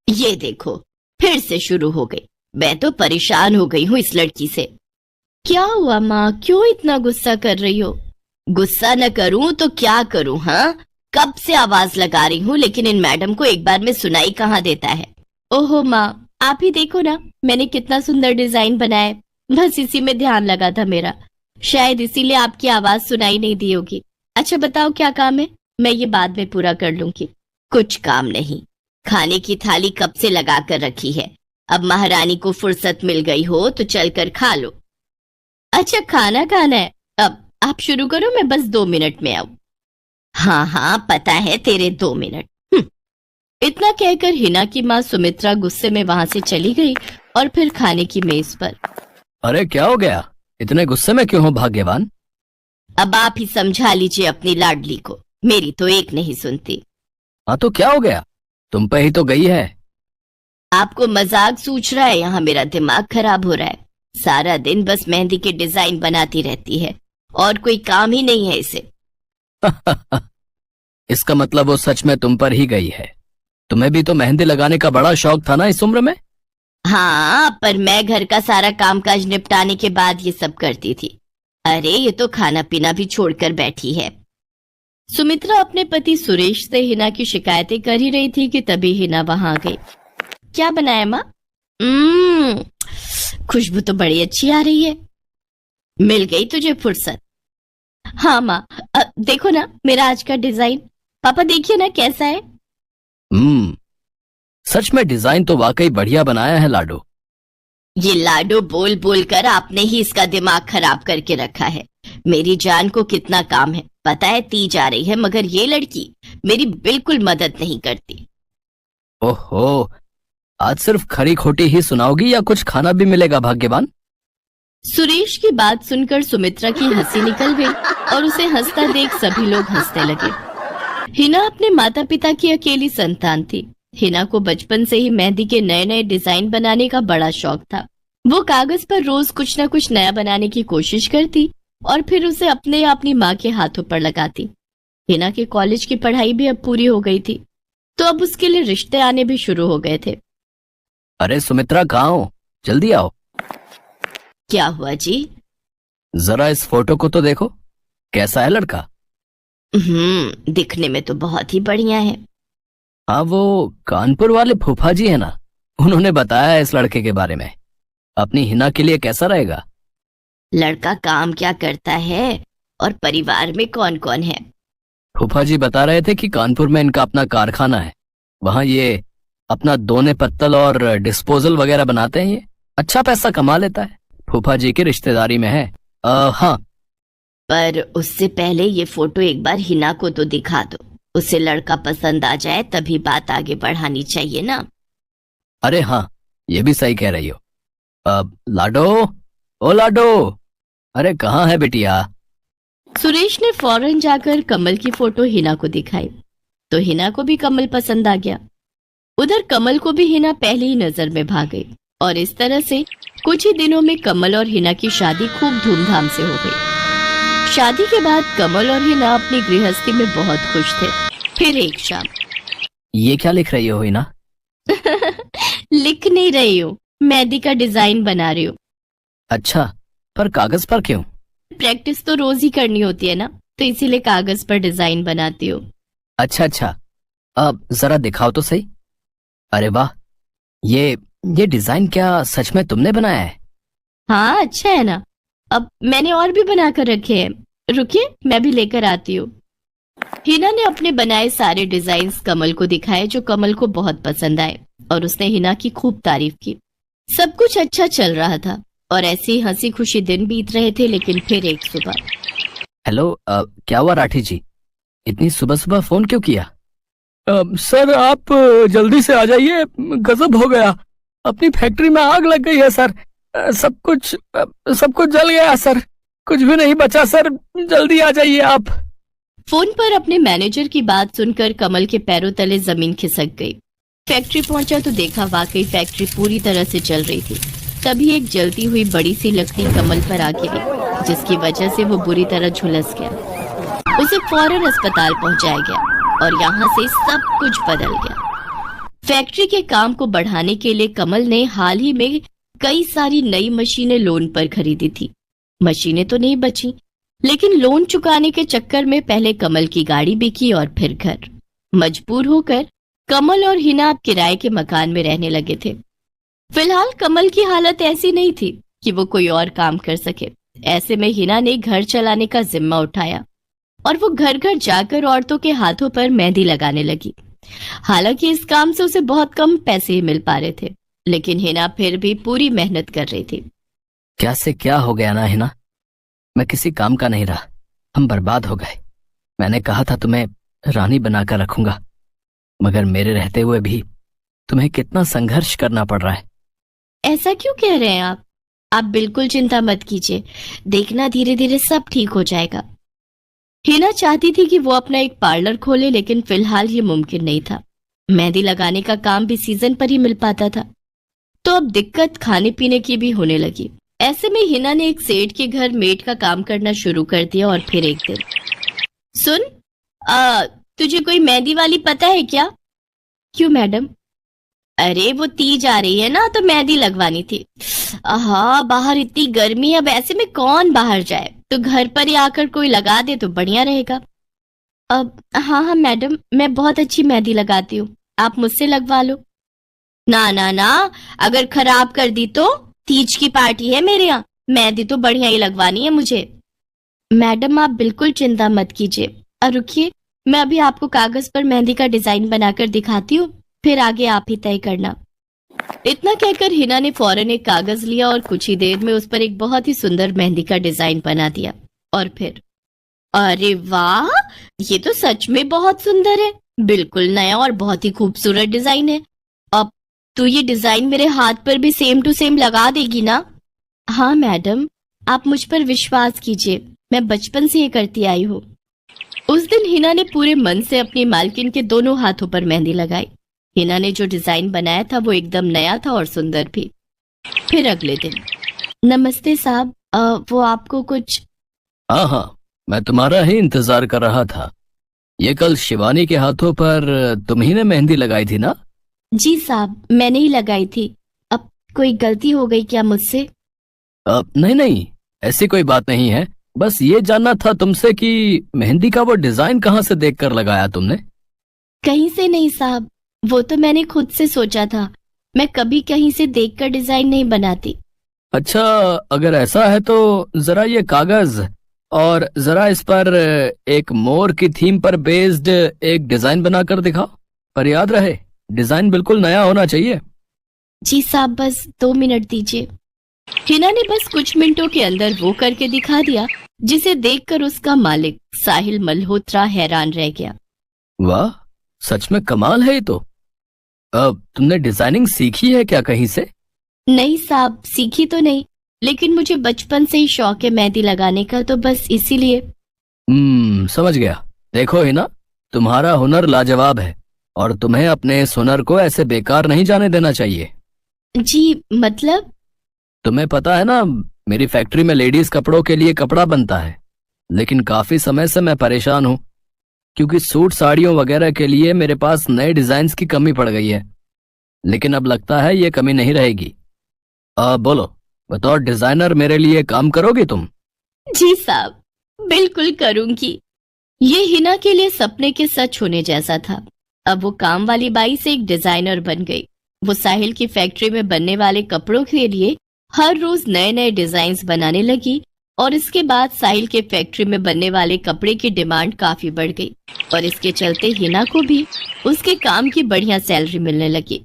ये देखो, फिर से शुरू हो गई। मैं तो परेशान हो गई हूँ इस लड़की से। क्या हुआ माँ, क्यों इतना गुस्सा कर रही हो? गुस्सा न करूं तो क्या करूं? हाँ, कब से आवाज लगा रही हूँ, लेकिन इन मैडम को एक बार में सुनाई कहाँ देता है। ओहो माँ, आप ही देखो ना, मैंने कितना सुंदर डिजाइन बनाया है। बस इसी में ध्यान लगा था मेरा, शायद इसीलिए आपकी आवाज सुनाई नहीं दी होगी। अच्छा बताओ क्या काम है, मैं ये बाद में पूरा कर लूंगी। कुछ काम नहीं, खाने की थाली कब से लगा कर रखी है। अब महारानी को फुर्सत मिल गई हो तो चलकर खा लो। अच्छा खाना खाना है, अब आप शुरू करो, मैं बस 2 मिनट में आऊं। हाँ हाँ, पता है तेरे 2 मिनट। इतना कहकर हिना की माँ सुमित्रा गुस्से में वहां से चली गई और फिर खाने की मेज पर। अरे क्या हो गया, इतने गुस्से में क्यों हो भाग्यवान? अब आप ही समझा लीजिए अपनी लाडली को, मेरी तो एक नहीं सुनती। हाँ तो क्या हो गया, तुम पे ही तो गई है। आपको मजाक सूझ रहा है? यहाँ मेरा दिमाग खराब हो रहा है। सारा दिन बस मेहंदी के डिजाइन बनाती रहती है और कोई काम ही नहीं है इसे। इसका मतलब वो सच में तुम पर ही गई है। तुम्हें भी तो मेहंदी लगाने का बड़ा शौक था ना इस उम्र में? हाँ, पर मैं घर का सारा कामकाज निपटाने के बाद ये सब करती थी। अरे ये तो खाना पीना भी छोड़कर बैठी है। सुमित्रा अपने पति सुरेश से हिना की शिकायतें कर ही रही थी कि तभी हिना वहां आ गई। क्या बनाया माँ? खुशबू तो बड़ी अच्छी आ रही है। मिल गई तुझे फुर्सत? हाँ माँ, देखो ना मेरा आज का डिजाइन। पापा देखिए ना कैसा है। सच में डिजाइन तो वाकई बढ़िया बनाया है लाडो। ये लाडो बोल बोल कर आपने ही इसका दिमाग खराब करके रखा है। मेरी जान को कितना काम है पता है, ती जा रही है, मगर ये लड़की मेरी बिल्कुल मदद नहीं करती। ओहो, आज सिर्फ खरी खोटी ही सुनाओगी या कुछ खाना भी मिलेगा भाग्यवान? सुरेश की बात सुनकर सुमित्रा की हंसी निकल गई और उसे हंसता देख सभी लोग हंसने लगे। हिना अपने माता पिता की अकेली संतान थी। हिना को बचपन से ही मेहंदी के नए नए डिजाइन बनाने का बड़ा शौक था। वो कागज पर रोज कुछ न कुछ नया बनाने की कोशिश करती और फिर उसे अपनी माँ के हाथों पर लगाती। हिना के कॉलेज की पढ़ाई भी अब पूरी हो गई थी, तो अब उसके लिए रिश्ते आने भी शुरू हो गए थे। अरे सुमित्रा कहाँ हो, जल्दी आओ। क्या हुआ जी? जरा इस फोटो को तो देखो, कैसा है लड़का? दिखने में तो बहुत ही बढ़िया है। हाँ, वो कानपुर वाले फूफा जी है ना, उन्होंने बताया है इस लड़के के बारे में। अपनी हिना के लिए कैसा रहेगा? लड़का काम क्या करता है और परिवार में कौन कौन है? फूफा जी बता रहे थे कि कानपुर में इनका अपना कारखाना है, वहाँ ये अपना दोने पत्तल और डिस्पोजल वगैरह बनाते हैं। ये अच्छा पैसा कमा लेता है, फूफा जी की रिश्तेदारी में है। हाँ, पर उससे पहले ये फोटो एक बार हिना को तो दिखा दो, उसे लड़का पसंद आ जाए तभी बात आगे बढ़ानी चाहिए ना। अरे हाँ, ये भी सही कह रही हो। लाडो, ओ लाडो, अरे कहाँ है बिटिया? सुरेश ने फौरन जाकर कमल की फोटो हिना को दिखाई तो हिना को भी कमल पसंद आ गया। उधर कमल को भी हिना पहली ही नजर में भाग गई और इस तरह से कुछ ही दिनों में कमल और हिना की शादी खूब धूमधाम से हो गई। शादी के बाद कमल और हिना अपनी गृहस्थी में बहुत खुश थे। फिर एक शाम। ये क्या लिख रही हो हिना? लिख नहीं रही हूँ, मेहंदी का डिजाइन बना रही हूँ। अच्छा, पर कागज पर क्यों? प्रैक्टिस तो रोज ही करनी होती है ना, तो इसीलिए कागज पर डिजाइन बनाती हूँ। अच्छा, अब जरा दिखाओ तो सही। अरे वाह, ये डिजाइन क्या सच में तुमने बनाया है? हाँ अच्छा है ना। अब मैंने और भी बना कर रखे हैं, रुकिए मैं भी लेकर आती हूँ। हिना ने अपने बनाए सारे डिजाइन्स कमल को दिखाए, जो कमल को बहुत पसंद आए और उसने हिना की खूब तारीफ की। सब कुछ अच्छा चल रहा था और ऐसे ही हंसी खुशी दिन बीत रहे थे। लेकिन फिर एक सुबह। हेलो, क्या हुआ राठी जी, इतनी सुबह सुबह फोन क्यों किया? सर आप जल्दी से आ जाइए, गजब हो गया, अपनी फैक्ट्री में आग लग गई है सर। सब कुछ जल गया सर, कुछ भी नहीं बचा सर, जल्दी आ जाइए आप। फोन पर अपने मैनेजर की बात सुनकर कमल के पैरों तले जमीन खिसक गई। फैक्ट्री पहुंचा तो देखा वाकई फैक्ट्री पूरी तरह से जल रही थी। तभी एक जलती हुई बड़ी सी लकड़ी कमल पर आ गिरी, जिसकी वजह से वो बुरी तरह झुलस गया। उसे फौरन अस्पताल पहुंचाया गया और यहाँ से सब कुछ बदल गया। फैक्ट्री के काम को बढ़ाने के लिए कमल ने हाल ही में कई सारी नई मशीनें लोन पर खरीदी थी। मशीनें तो नहीं बची, लेकिन लोन चुकाने के चक्कर में पहले कमल की गाड़ी बिकी और फिर घर। मजबूर होकर कमल और हिना अब किराए के मकान में रहने लगे थे। फिलहाल कमल की हालत ऐसी नहीं थी कि वो कोई और काम कर सके। ऐसे में हिना ने घर चलाने का जिम्मा उठाया और वो घर घर जाकर औरतों के हाथों पर मेहंदी लगाने लगी। हालांकि इस काम से उसे बहुत कम पैसे ही मिल पा रहे थे, लेकिन हिना फिर भी पूरी मेहनत कर रही थी। क्या से क्या हो गया ना हिना, मैं किसी काम का नहीं रहा, हम बर्बाद हो गए। मैंने कहा था तुम्हें रानी बनाकर रखूंगा, मगर मेरे रहते हुए भी तुम्हें कितना संघर्ष करना पड़ रहा है। ऐसा क्यों कह रहे हैं आप? आप बिल्कुल चिंता मत कीजिए, देखना धीरे धीरे सब ठीक हो जाएगा। हिना चाहती थी कि वो अपना एक पार्लर खोले, लेकिन फिलहाल ये मुमकिन नहीं था। मेहंदी लगाने का काम भी सीजन पर ही मिल पाता था, तो अब दिक्कत खाने पीने की भी होने लगी। ऐसे में हिना ने एक सेठ के घर मेड का काम करना शुरू कर दिया और फिर एक दिन, सुन, तुझे कोई मेहंदी वाली पता है क्या? क्यों मैडम? अरे वो तीज आ रही है ना, तो मेहंदी लगवानी थी। बाहर इतनी गर्मी है, अब ऐसे में कौन बाहर जाए, तो घर पर ही आकर कोई लगा दे तो बढ़िया रहेगा। अब हाँ मैडम, मैं बहुत अच्छी मेहंदी लगाती हूँ, आप मुझसे लगवा लो। ना ना ना, अगर खराब कर दी तो? तीज की पार्टी है मेरे यहाँ, मेहंदी तो बढ़िया ही लगवानी है मुझे। मैडम आप बिल्कुल चिंता मत कीजिए, और रुकिए, मैं अभी आपको कागज पर मेहंदी का डिजाइन बनाकर दिखाती हूँ, फिर आगे आप ही तय करना। इतना कहकर हिना ने फौरन एक कागज लिया और कुछ ही देर में उस पर एक बहुत ही सुंदर मेहंदी का डिजाइन बना दिया। और फिर, अरे वाह, ये तो सच में बहुत सुंदर है, बिल्कुल नया और बहुत ही खूबसूरत डिजाइन है। अब तो ये डिजाइन मेरे हाथ पर भी सेम टू सेम लगा देगी ना? हाँ मैडम, आप मुझ पर विश्वास कीजिए, मैं बचपन से ये करती आई हूँ। उस दिन हिना ने पूरे मन से अपनी मालकिन के दोनों हाथों पर मेहंदी लगाई। हिना ने जो डिजाइन बनाया था वो एकदम नया था और सुंदर भी। फिर अगले दिन, नमस्ते साहब, वो आपको कुछ? हाँ, मैं तुम्हारा ही इंतजार कर रहा था। ये कल शिवानी के हाथों पर तुम्ही ने मेहंदी लगाई थी ना? जी साहब, मैंने ही लगाई थी। अब कोई गलती हो गई क्या मुझसे? नहीं, ऐसी कोई बात नहीं है। बस ये जानना था तुमसे कि मेहंदी का वो डिजाइन कहाँ से देखकर लगाया तुमने? कहीं से नहीं साहब, वो तो मैंने खुद से सोचा था। मैं कभी कहीं से देखकर डिजाइन नहीं बनाती। अच्छा, अगर ऐसा है तो जरा ये कागज और जरा इस पर एक मोर की थीम पर बेस्ड एक डिजाइन बनाकर दिखाओ, पर याद रहे डिजाइन बिल्कुल नया होना चाहिए। जी साहब, बस 2 मिनट दीजिए। हिना ने बस कुछ मिनटों के अंदर वो करके दिखा दिया, जिसे देखकर उसका मालिक साहिल मल्होत्रा हैरान रह गया। वाह, सच में कमाल है ये तो। अब तुमने डिजाइनिंग सीखी है क्या कहीं से? नहीं साहब, सीखी तो नहीं, लेकिन मुझे बचपन से ही शौक है मेहंदी लगाने का, तो बस इसीलिए। समझ गया। देखो ही ना, तुम्हारा हुनर लाजवाब है और तुम्हें अपने इस हुनर को ऐसे बेकार नहीं जाने देना चाहिए। जी मतलब? तुम्हें पता है ना, मेरी फैक्ट्री में लेडीज कपड़ों के लिए कपड़ा बनता है, लेकिन काफी समय से मैं परेशान हूँ क्योंकि सूट साड़ियों वगैरह के लिए मेरे पास नए डिजाइन्स की कमी पड़ गई है। लेकिन अब लगता है ये कमी नहीं रहेगी। बोलो, बतौर डिजाइनर मेरे लिए काम करोगी तुम? जी साहब, बिल्कुल करूंगी। ये हिना के लिए सपने के सच होने जैसा था। अब वो काम वाली बाई से एक डिजाइनर बन गई। वो साहिल की फैक्ट्री में बनने वाले कपड़ों के लिए हर रोज नए नए डिजाइन्स बनाने लगी और इसके बाद साहिल के फैक्ट्री में बनने वाले कपड़े की डिमांड काफी बढ़ गई और इसके चलते हिना को भी उसके काम की बढ़िया सैलरी मिलने लगी।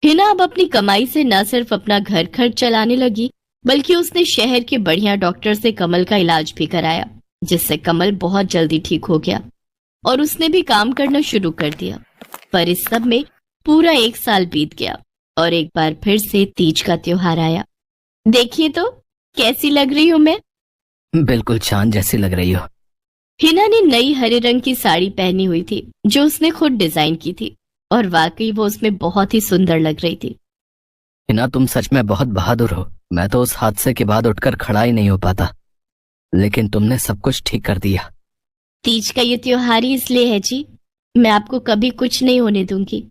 हिना अब अपनी कमाई से न सिर्फ अपना घर खर्च चलाने लगी, बल्कि उसने शहर के बढ़िया डॉक्टर से कमल का इलाज भी कराया, जिससे कमल बहुत जल्दी ठीक हो गया और उसने भी काम करना शुरू कर दिया। पर इस सब में पूरा 1 साल बीत गया और एक बार फिर से तीज का त्योहार आया। देखिए तो कैसी लग रही हूँ मैं? बिल्कुल चांद जैसी लग रही हो। हिना ने नई हरे रंग की साड़ी पहनी हुई थी जो उसने खुद डिजाइन की थी और वाकई वो उसमें बहुत ही सुंदर लग रही थी। हिना, तुम सच में बहुत बहादुर हो। मैं तो उस हादसे के बाद उठकर खड़ा ही नहीं हो पाता, लेकिन तुमने सब कुछ ठीक कर दिया। तीज का ये त्योहार ही इसलिए है जी, मैं आपको कभी कुछ नहीं होने दूंगी।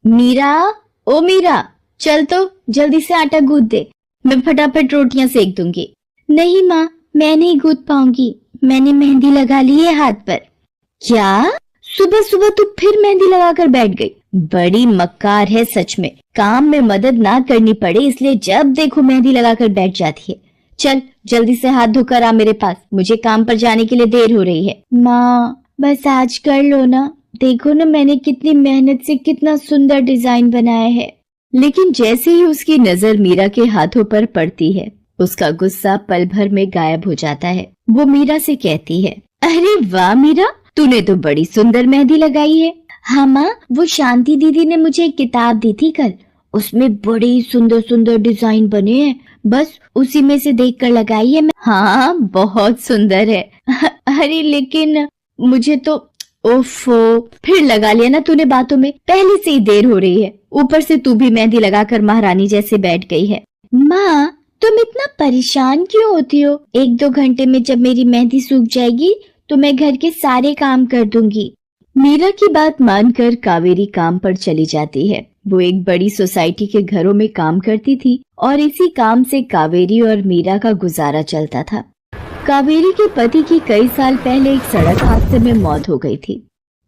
मीरा, ओ मीरा, चल तो जल्दी से आटा गूंथ दे, मैं फटाफट रोटियां सेक दूंगी। नहीं माँ, मैं नहीं गूंथ पाऊंगी, मैंने मेहंदी लगा ली है हाथ पर। क्या? सुबह सुबह तू फिर मेहंदी लगाकर बैठ गई? बड़ी मक्कार है सच में, काम में मदद ना करनी पड़े इसलिए जब देखो मेहंदी लगाकर बैठ जाती है। चल जल्दी से हाथ धोकर आ मेरे पास, मुझे काम पर जाने के लिए देर हो रही है। माँ बस आज कर लो ना, देखो ना मैंने कितनी मेहनत से कितना सुंदर डिजाइन बनाया है। लेकिन जैसे ही उसकी नजर मीरा के हाथों पर पड़ती है, उसका गुस्सा पल भर में गायब हो जाता है। वो मीरा से कहती है, अरे वाह मीरा, तूने तो बड़ी सुंदर मेहंदी लगाई है। हाँ माँ, वो शांति दीदी ने मुझे एक किताब दी थी कल, उसमें बड़े सुंदर सुंदर डिजाइन बने हैं, बस उसी में से देखकर लगाई है मैं। हाँ बहुत सुंदर है। अरे लेकिन मुझे तो, ओफो, फिर लगा लिया ना तूने बातों में, पहले से ही देर हो रही है, ऊपर से तू भी मेहंदी लगाकर महारानी जैसे बैठ गई है। माँ तुम इतना परेशान क्यों होती हो? 1-2 घंटे में जब मेरी मेहंदी सूख जाएगी तो मैं घर के सारे काम कर दूंगी। मीरा की बात मानकर कावेरी काम पर चली जाती है। वो एक बड़ी सोसाइटी के घरों में काम करती थी और इसी काम से कावेरी और मीरा का गुजारा चलता था। कावेरी के पति की कई साल पहले एक सड़क हादसे में मौत हो गई थी।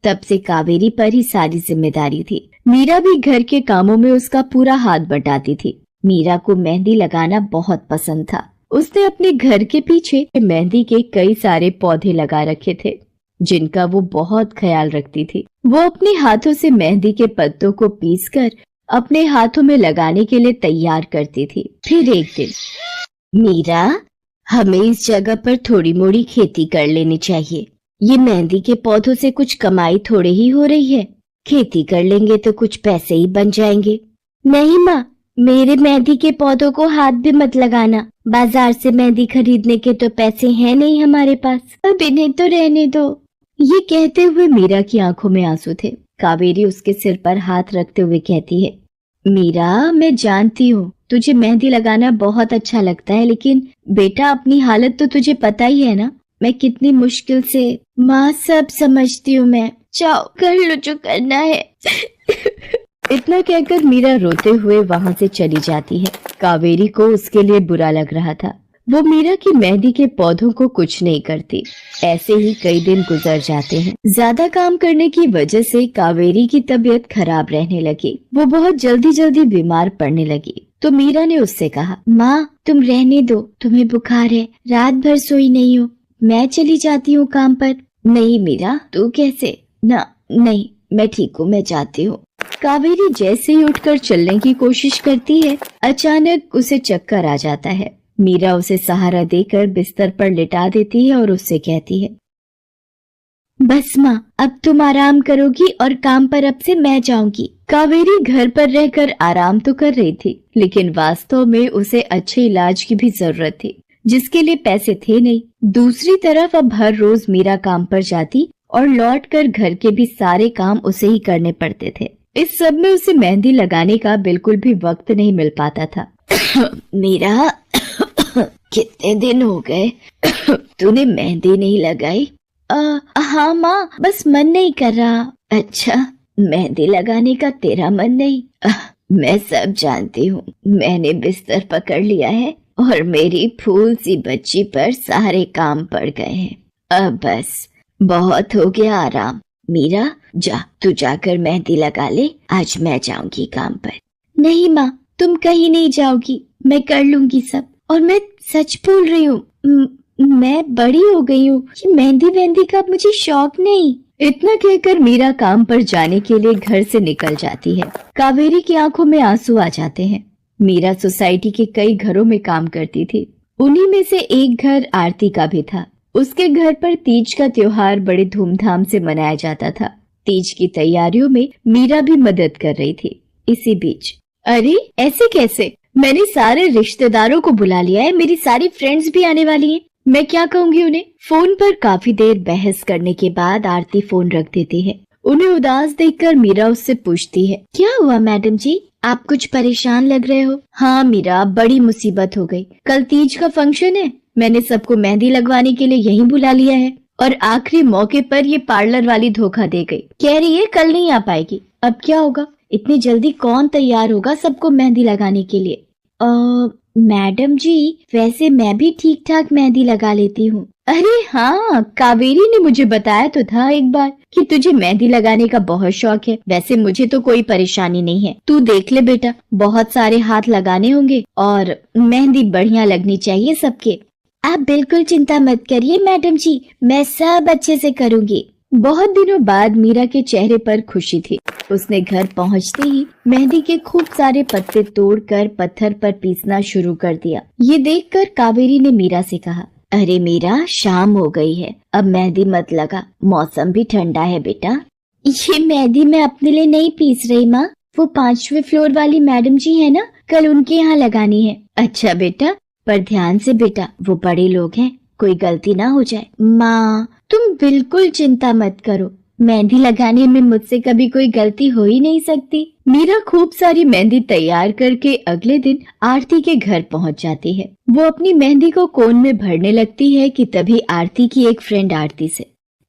तब से कावेरी पर ही सारी जिम्मेदारी थी। मीरा भी घर के कामों में उसका पूरा हाथ बटाती थी। मीरा को मेहंदी लगाना बहुत पसंद था। उसने अपने घर के पीछे मेहंदी के कई सारे पौधे लगा रखे थे, जिनका वो बहुत ख्याल रखती थी। वो अपने हाथों से मेहंदी के पत्तों को पीसकर अपने हाथों में लगाने के लिए तैयार करती थी। फिर एक दिन, मीरा, हमें इस जगह पर थोड़ी मोड़ी खेती कर लेनी चाहिए। ये मेहंदी के पौधों से कुछ कमाई थोड़ी ही हो रही है, खेती कर लेंगे तो कुछ पैसे ही बन जाएंगे। नहीं माँ, मेरे मेहंदी के पौधों को हाथ भी मत लगाना, बाजार से मेहंदी खरीदने के तो पैसे हैं नहीं हमारे पास, अब इन्हें तो रहने दो। ये कहते हुए मीरा की आंखों में आंसू थे। कावेरी उसके सिर पर हाथ रखते हुए कहती है, मीरा मैं जानती हूँ तुझे मेहंदी लगाना बहुत अच्छा लगता है, लेकिन बेटा अपनी हालत तो तुझे पता ही है ना, मैं कितनी मुश्किल से। माँ सब समझती हूँ मैं, जाओ कर लो जो करना है। इतना कहकर मीरा रोते हुए वहाँ से चली जाती है। कावेरी को उसके लिए बुरा लग रहा था। वो मीरा की मेहंदी के पौधों को कुछ नहीं करती। ऐसे ही कई दिन गुजर जाते हैं। ज्यादा काम करने की वजह से कावेरी की तबीयत खराब रहने लगी। वो बहुत जल्दी जल्दी बीमार पड़ने लगी। तो मीरा ने उससे कहा, माँ तुम रहने दो, तुम्हें बुखार है, रात भर सोई नहीं हो, मैं चली जाती हूँ काम पर। नहीं मीरा, तू कैसे? ना नहीं, मैं ठीक हूँ, मैं जाती हूँ। कावेरी जैसे ही उठकर चलने की कोशिश करती है, अचानक उसे चक्कर आ जाता है। मीरा उसे सहारा देकर बिस्तर पर लिटा देती है और उससे कहती है, बस माँ अब तुम आराम करोगी और काम पर अब से मैं जाऊंगी। कावेरी घर पर रहकर आराम तो कर रही थी, लेकिन वास्तव में उसे अच्छे इलाज की भी जरूरत थी, जिसके लिए पैसे थे नहीं। दूसरी तरफ अब हर रोज मीरा काम पर जाती और लौटकर घर के भी सारे काम उसे ही करने पड़ते थे। इस सब में उसे मेहंदी लगाने का बिल्कुल भी वक्त नहीं मिल पाता था। मीरा, कितने दिन हो गए तूने मेहंदी नहीं लगाई? हाँ माँ, बस मन नहीं कर रहा। अच्छा, मेहंदी लगाने का तेरा मन नहीं? मैं सब जानती हूँ। मैंने बिस्तर पकड़ लिया है और मेरी फूल सी बच्ची पर सारे काम पड़ गए हैं। अब बस बहुत हो गया आराम। मीरा जा, तू जाकर मेहंदी लगा ले, आज मैं जाऊंगी काम पर। नहीं माँ, तुम कहीं नहीं जाओगी, मैं कर लूंगी सब, और मैं सच बोल रही हूँ, मैं बड़ी हो गई हूँ, ये मेहंदी का मुझे शौक नहीं। इतना कहकर मीरा काम पर जाने के लिए घर से निकल जाती है। कावेरी की आंखों में आंसू आ जाते हैं। मीरा सोसाइटी के कई घरों में काम करती थी। उन्हीं में से एक घर आरती का भी था। उसके घर पर तीज का त्योहार बड़े धूमधाम से मनाया जाता था। तीज की तैयारियों में मीरा भी मदद कर रही थी। इसी बीच, अरे ऐसे कैसे? मैंने सारे रिश्तेदारों को बुला लिया है, मेरी सारी फ्रेंड्स भी आने वाली हैं। मैं क्या कहूँगी उन्हें? फोन पर काफी देर बहस करने के बाद आरती फोन रख देती है। उन्हें उदास देखकर मीरा उससे पूछती है, क्या हुआ मैडम जी, आप कुछ परेशान लग रहे हो? हाँ मीरा, बड़ी मुसीबत हो गई। कल तीज का फंक्शन है, मैंने सबको मेहंदी लगवाने के लिए यहीं बुला लिया है, और आखिरी मौके पर ये पार्लर वाली धोखा दे गई। कह रही है कल नहीं आ पाएगी। अब क्या होगा? इतनी जल्दी कौन तैयार होगा सबको मेहंदी लगाने के लिए? मैडम जी, वैसे मैं भी ठीक ठाक मेहंदी लगा लेती हूँ। अरे हाँ, कावेरी ने मुझे बताया तो था एक बार कि तुझे मेहंदी लगाने का बहुत शौक है। वैसे मुझे तो कोई परेशानी नहीं है, तू देख ले बेटा, बहुत सारे हाथ लगाने होंगे और मेहंदी बढ़िया लगनी चाहिए सबके। आप बिल्कुल चिंता मत करिए मैडम जी, मैं सब अच्छे से करूँगी। बहुत दिनों बाद मीरा के चेहरे पर खुशी थी। उसने घर पहुंचते ही मेहंदी के खूब सारे पत्ते तोड़कर पत्थर पर पीसना शुरू कर दिया। ये देखकर कावेरी ने मीरा से कहा, अरे मीरा, शाम हो गई है, अब मेहंदी मत लगा, मौसम भी ठंडा है बेटा। ये मेहंदी मैं अपने लिए नहीं पीस रही माँ, वो 5वें फ्लोर वाली मैडम जी है ना, कल उनके यहाँ लगानी है। अच्छा बेटा, पर ध्यान से बेटा, वो बड़े लोग हैं, कोई गलती ना हो जाए। माँ, तुम बिल्कुल चिंता मत करो, मेहंदी लगाने में मुझसे कभी कोई गलती हो ही नहीं सकती। मीरा खूब सारी मेहंदी तैयार करके अगले दिन आरती के घर पहुंच जाती है। वो अपनी मेहंदी को कोन में भरने लगती है कि तभी आरती की एक फ्रेंड आरती से,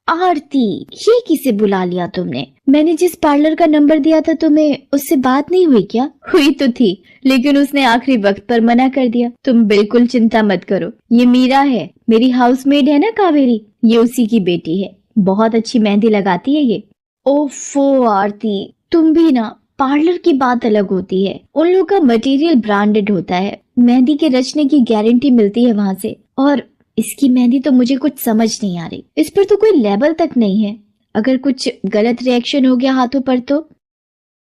आरती, ये किसे बुला लिया तुमने? मैंने जिस पार्लर का नंबर दिया था तुम्हें, उससे बात नहीं हुई क्या? हुई तो थी, लेकिन उसने आखिरी वक्त पर मना कर दिया। तुम बिल्कुल चिंता मत करो, ये मीरा है, मेरी हाउसमेड है ना कावेरी, ये उसी की बेटी है, बहुत अच्छी मेहंदी लगाती है ये। ओफो आरती, तुम भी ना, पार्लर की बात अलग होती है, उन लोगों का मटेरियल ब्रांडेड होता है, मेहंदी के रचने की गारंटी मिलती है वहाँ से। और इसकी मेहंदी तो मुझे कुछ समझ नहीं आ रही, इस पर तो कोई लेबल तक नहीं है, अगर कुछ गलत रिएक्शन हो गया हाथों पर तो।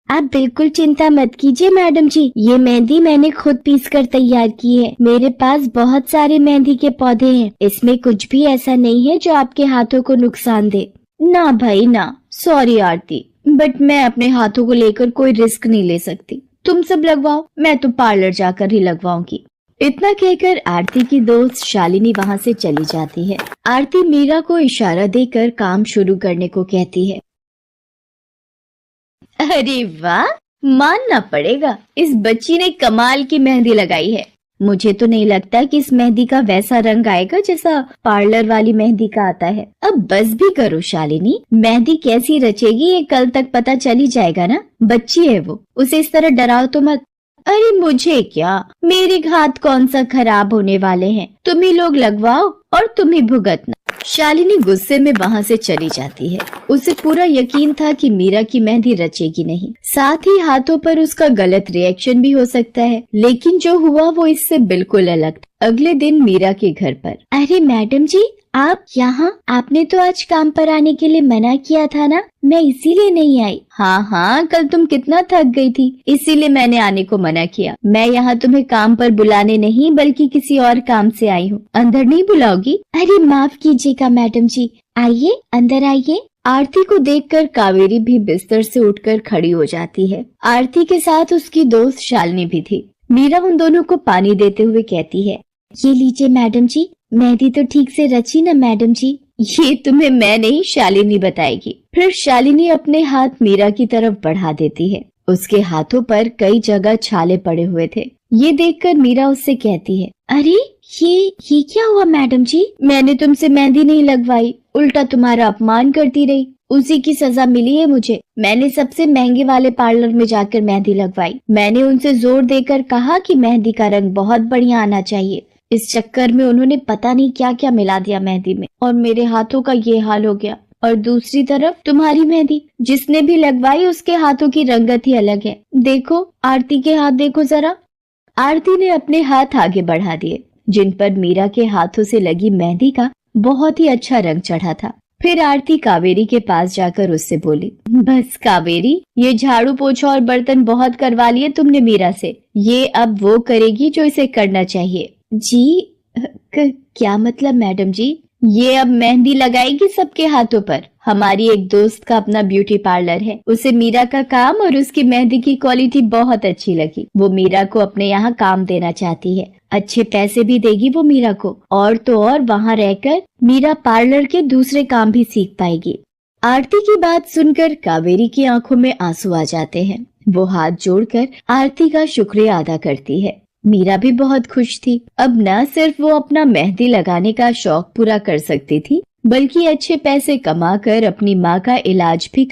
आप बिल्कुल चिंता मत कीजिए मैडम जी, ये मेहंदी मैंने खुद पीस कर तैयार की है, मेरे पास बहुत सारे मेहंदी के पौधे हैं, इसमें कुछ भी ऐसा नहीं है जो आपके हाथों को नुकसान दे। ना भाई ना, सॉरी आरती, बट मैं अपने हाथों को लेकर कोई रिस्क नहीं ले सकती, तुम सब लगवाओ, मैं तो पार्लर जाकर ही लगवाऊंगी। इतना कहकर आरती की दोस्त शालिनी वहाँ से चली जाती है। आरती मीरा को इशारा देकर काम शुरू करने को कहती है। अरे वाह, मानना पड़ेगा, इस बच्ची ने कमाल की मेहंदी लगाई है। मुझे तो नहीं लगता कि इस मेहंदी का वैसा रंग आएगा जैसा पार्लर वाली मेहंदी का आता है। अब बस भी करो शालिनी, मेहंदी कैसी रचेगी ये कल तक पता चल ही जाएगा ना, बच्ची है वो, उसे इस तरह डराओ तो मत। अरे मुझे क्या, मेरे हाथ कौन सा खराब होने वाले हैं, तुम ही लोग लगवाओ और तुम ही भुगतना। शालिनी गुस्से में वहाँ से चली जाती है। उसे पूरा यकीन था कि मीरा की मेहंदी रचेगी नहीं, साथ ही हाथों पर उसका गलत रिएक्शन भी हो सकता है, लेकिन जो हुआ वो इससे बिल्कुल अलग। अगले दिन मीरा के घर पर, अरे मैडम जी, आप यहाँ? आपने तो आज काम पर आने के लिए मना किया था ना, मैं इसीलिए नहीं आई। हाँ, कल तुम कितना थक गई थी, इसीलिए मैंने आने को मना किया। मैं यहाँ तुम्हें काम पर बुलाने नहीं बल्कि किसी और काम से आई हूँ, अंदर नहीं बुलाओगी? अरे माफ कीजिएगा मैडम जी, आइए अंदर आइए। आरती को देखकर कावेरी भी बिस्तर से उठकर खड़ी हो जाती है। आरती के साथ उसकी दोस्त शालिनी भी थी। मीरा उन दोनों को पानी देते हुए कहती है, ये लीजिए मैडम जी, मेहंदी तो ठीक से रची ना मैडम जी? ये तुम्हें मैं नहीं शालिनी बताएगी। फिर शालिनी अपने हाथ मीरा की तरफ बढ़ा देती है। उसके हाथों पर कई जगह छाले पड़े हुए थे। ये देखकर मीरा उससे कहती है, अरे ये क्या हुआ मैडम जी? मैंने तुमसे मेहंदी नहीं लगवाई, उल्टा तुम्हारा अपमान करती रही, उसी की सजा मिली है मुझे। मैंने सबसे महंगे वाले पार्लर में जाकर मेहंदी लगवाई। मैंने उनसे जोर देकर कहा कि मेहंदी का रंग बहुत बढ़िया आना चाहिए। इस चक्कर में उन्होंने पता नहीं क्या क्या मिला दिया मेहंदी में और मेरे हाथों का ये हाल हो गया। और दूसरी तरफ तुम्हारी मेहंदी, जिसने भी लगवाई उसके हाथों की रंगत ही अलग है। देखो आरती के हाथ देखो जरा। आरती ने अपने हाथ आगे बढ़ा दिए, जिन पर मीरा के हाथों से लगी मेहंदी का बहुत ही अच्छा रंग चढ़ा था। फिर आरती कावेरी के पास जाकर उससे बोली, बस कावेरी, ये झाड़ू पोछा और बर्तन बहुत करवा लिए तुमने मीरा से, ये अब वो करेगी जो इसे करना चाहिए। जी क्या मतलब मैडम जी? ये अब मेहंदी लगाएगी सबके हाथों पर। हमारी एक दोस्त का अपना ब्यूटी पार्लर है, उसे मीरा का काम और उसकी मेहंदी की क्वालिटी बहुत अच्छी लगी। वो मीरा को अपने यहाँ काम देना चाहती है, अच्छे पैसे भी देगी वो मीरा को, और तो और वहाँ रहकर मीरा पार्लर के दूसरे काम भी सीख पाएगी। आरती की बात सुनकर कावेरी की आंखों में आंसू आ जाते हैं। वो हाथ जोड़कर आरती का शुक्रिया अदा करती है। मीरा भी बहुत खुश थी। अब न सिर्फ वो अपना मेहंदी लगाने का शौक पूरा कर सकती थी, बल्कि अच्छे पैसे कमाकर अपनी माँ का इलाज भी